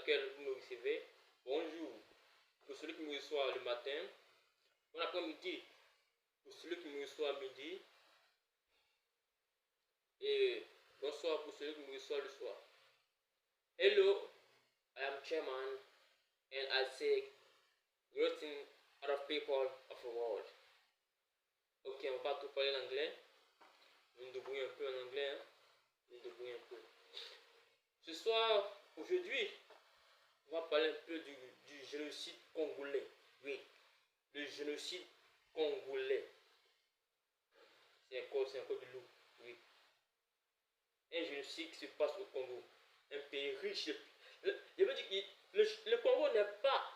laquelle vous me recevez. Bonjour pour celui qui me reçoit le matin. Bon après-midi pour celui qui me reçoit à midi. Et bonsoir pour celui qui me reçoit le soir. Hello, I am Chairman and I say greeting other people of the world. Ok, on va pas tout parler en anglais. Nous débrouillons un peu en anglais. Hein? Nous débrouillons un peu. Ce soir, aujourd'hui, on va parler un peu du génocide congolais. Oui, le génocide congolais. C'est un code de loup. Oui. Un génocide qui se passe au Congo. Un pays riche. Je veux dire que le Congo n'est pas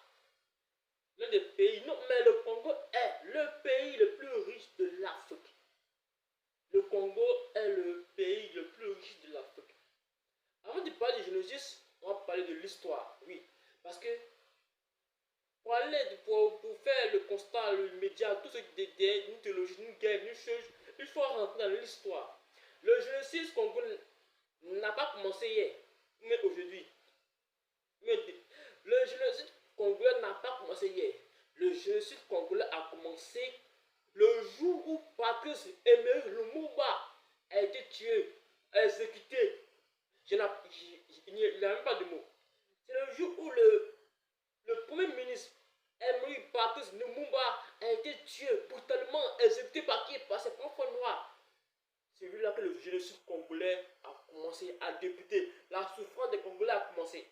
l'un des pays, non, mais le Congo est le pays le plus riche de l'Afrique. Le Congo est le pays le plus riche de l'Afrique. Avant de parler du génocide, on va parler de l'histoire, oui. Parce que pour faire le constat, le média, tout ce qui est une théologie, une guerre, une chose, il faut rentrer dans l'histoire. Le génocide congolais n'a pas commencé hier, mais aujourd'hui. Le génocide congolais n'a pas commencé hier. Le génocide congolais a commencé le jour où Patrice Emery Lumumba a été tué, exécuté. Il n'y a même pas de mots. C'est le jour où le premier ministre Emery Patrice Lumumba a été tué, brutalement exécuté par qui? Par ses propres noirs. C'est là que le génocide congolais a commencé à débuter. La souffrance des Congolais a commencé.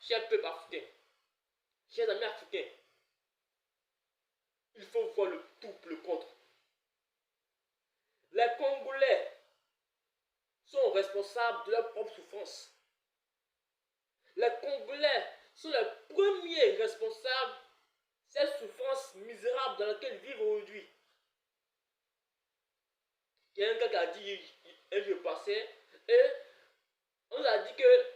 Chers peuples africains, chers amis africains, il faut voir le tout, le contre. Les Congolais sont responsables de leur propre souffrance. Les Congolais sont les premiers responsables de cette souffrance misérable dans laquelle ils vivent aujourd'hui. Il y a un gars qui a dit un jour passé, et on nous a dit que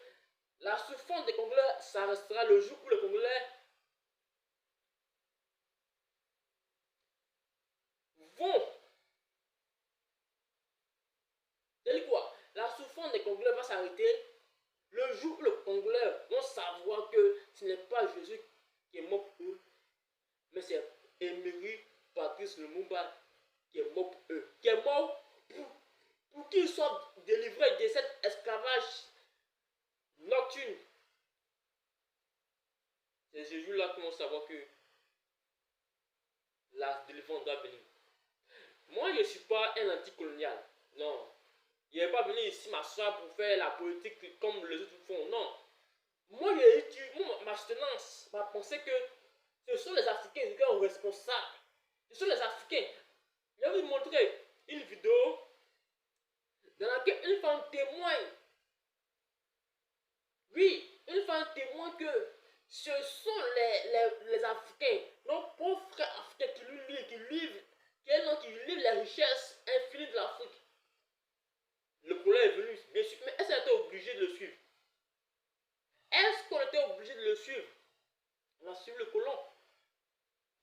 la souffrance des Congolais, ça restera le jour où les Congolais vont. C'est quoi? La souffrance des Congolais va s'arrêter le jour où les Congolais vont savoir que ce n'est pas Jésus qui est mort pour eux, mais c'est Emery Patrice Lumumba qui est mort pour eux, qui est mort pour qu'ils soient délivrés de cet esclavage nocturne. C'est ce jour-là qu'ils vont savoir que la délivrance doit venir. Moi, je ne suis pas un anticolonial. Non. Je ne vais pas venir ici m'asseoir pour faire la politique comme les autres font. Non. Moi, ma tenance, ma pensée que ce sont les Africains qui sont responsables. Ce sont les Africains. Je vais vous montrer une vidéo dans laquelle une femme témoigne. Oui, une femme témoigne que ce sont les Africains, nos pauvres frères africains qui livrent les richesses infinies de l'Afrique. Le problème est venu, bien sûr, mais est-ce qu'on était obligé de le suivre? Est-ce qu'on était obligé de le suivre? On a suivi le colon.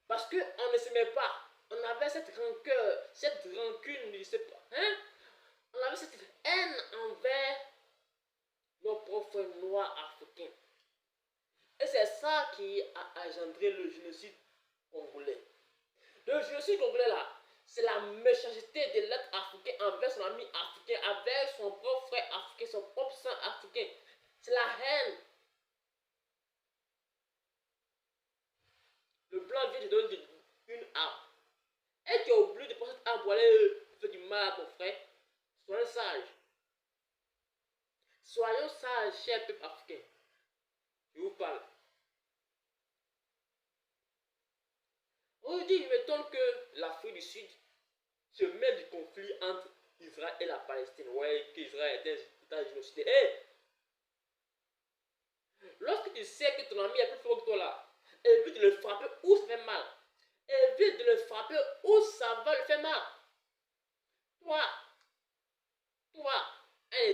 Parce qu'on ne s'aimait pas. On avait cette rancœur, cette rancune, je ne sais pas. Hein? On avait cette haine envers nos propres noirs africains. Et c'est ça qui a engendré le génocide congolais. Le génocide congolais là, c'est la méchanceté de l'être africain envers son ami africain, avec son propre frère africain, son propre sang africain. C'est la haine. Le blanc vient de donner une arme. Et tu as oublié de prendre cette arme pour aller faire du mal à ton frère. Soyons sages. Soyons sages, chers peuples africains. Je vous parle. Aujourd'hui, il m'étonne que l'Afrique du Sud se mêle du conflit entre Israël et la Palestine. Ouais, qu'Israël est un État génocidaire. Hey! Lorsque tu sais que ton ami est plus fort que toi là, évite de le frapper où ça fait mal. Évite de le frapper où ça va le faire mal. Toi, un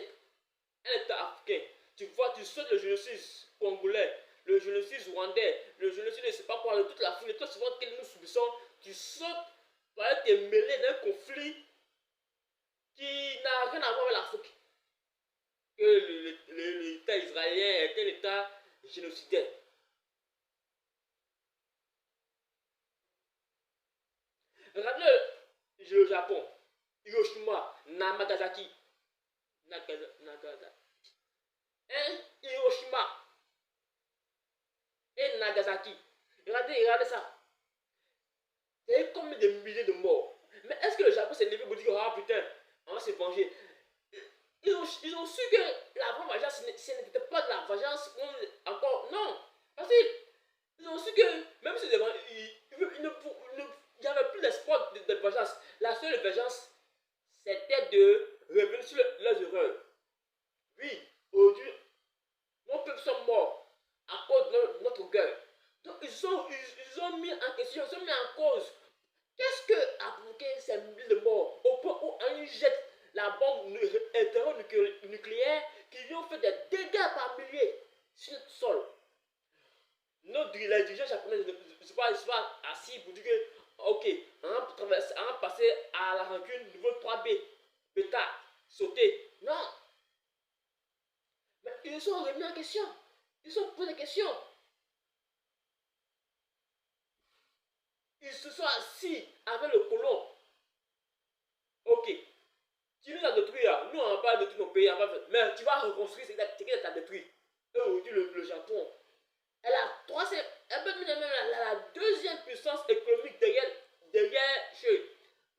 État africain, tu vois, tu sautes le génocide congolais, le génocide rwandais, le génocide de je sais pas quoi, de toute l'Afrique, de tout ce que nous subissons, tu sautes pour aller te mêler d'un conflit qui n'a rien à voir avec l'Afrique. Que l'État israélien est un État génocidaire. Regardez le Japon, Hiroshima, Nagasaki, Nagasaki, hein? Hiroshima et Nagasaki. Regardez ça. C'est combien de milliers de morts. Mais est-ce que le Japon s'est levé pour dire, ah putain, on va se venger? Ils ont su que la vraie vengeance, ce n'était pas de la vengeance encore. Non. Parce qu'ils ont su que même si il n'y avait plus d'espoir de vengeance. La seule vengeance, c'était de revenir sur leurs erreurs. Oui, aujourd'hui, nos peuples sont morts à cause de notre gueule. Donc ils ont mis en question, ils ont mis en cause. Qu'est-ce que a provoqué ces milliers de morts au point où on jette la bombe nucléaire qui lui ont fait des dégâts par milliers sur notre sol? Les dirigeants japonais ne sont pas assis pour dire que, ok, on va passer à la rancune niveau 3B, bêta, sauter. Non. Mais ils sont remis en question. Ils sont posés des questions. Ils se sont assis avec le colon. Ok. Tu nous as détruit là. Nous, on n'a pas détruit nos pays. Mais tu vas reconstruire ce que tu as détruit. Et aujourd'hui, le Japon, elle a troisième, elle peut même la deuxième puissance économique derrière,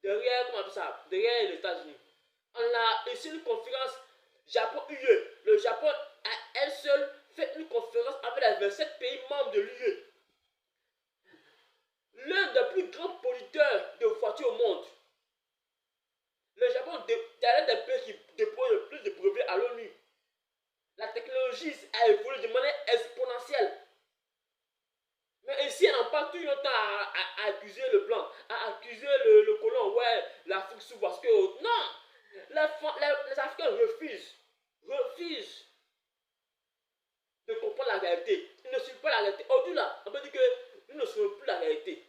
comment on appelle ça, derrière les États-Unis. On a ici une conférence Japon-UE. Le Japon, à elle seule, fait une conférence avec les 27 pays membres de l'UE. L'un des plus grands producteurs de voitures au monde. Le Japon est l'un des pays qui dépose le plus de brevets à l'ONU. La technologie a évolué de manière exponentielle. Mais ici, on n'a pas tout le temps à accuser le blanc, à accuser le colon. Ouais, l'Afrique souffre parce que. Non! Les Africains refusent de comprendre la réalité. Ils ne suivent pas la réalité. Aujourd'hui, là, on peut dire que nous ne suivons plus la réalité.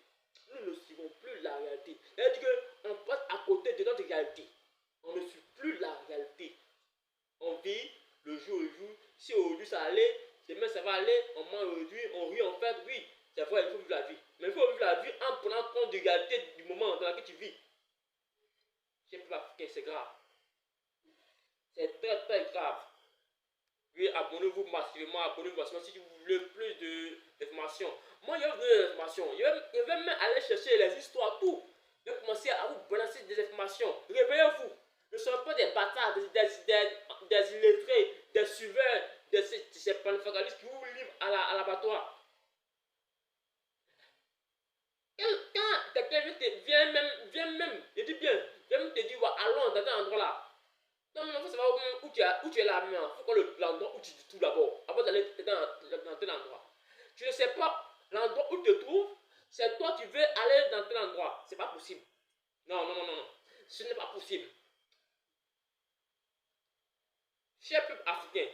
Nous ne suivons plus la réalité. C'est-à-dire qu'on passe à côté de notre réalité. On ne suit plus la réalité. On vit le jour au jour. Si aujourd'hui ça allait, demain ça va aller, on mange aujourd'hui, on rit, on fait, oui, c'est vrai, il faut vivre la vie. Mais il faut vivre la vie en prenant compte de la réalité du moment dans lequel tu vis. C'est pas c'est grave. C'est très très grave. Oui, abonnez-vous massivement, si vous voulez plus d'informations. Moi, il y a des informations. Je vais même aller chercher les histoires, tout. Je vais commencer à vous balancer des informations. Réveillez-vous. Ne sommes pas des bâtards, des illettrés, des suiveurs, ces panafricalistes qui vous livrent à l'abattoir. Quand quelqu'un vient même, je dis bien, vient même te dire, allons dans un endroit là. Non, mais il faut savoir où tu es là, mais il faut qu'on l'endroit où tu te trouves d'abord, avant d'aller dans tel endroit. Tu ne sais pas l'endroit où tu te trouves, c'est toi qui veux aller dans tel endroit. C'est pas possible. Non. Ce n'est pas possible. Cher peuple africain,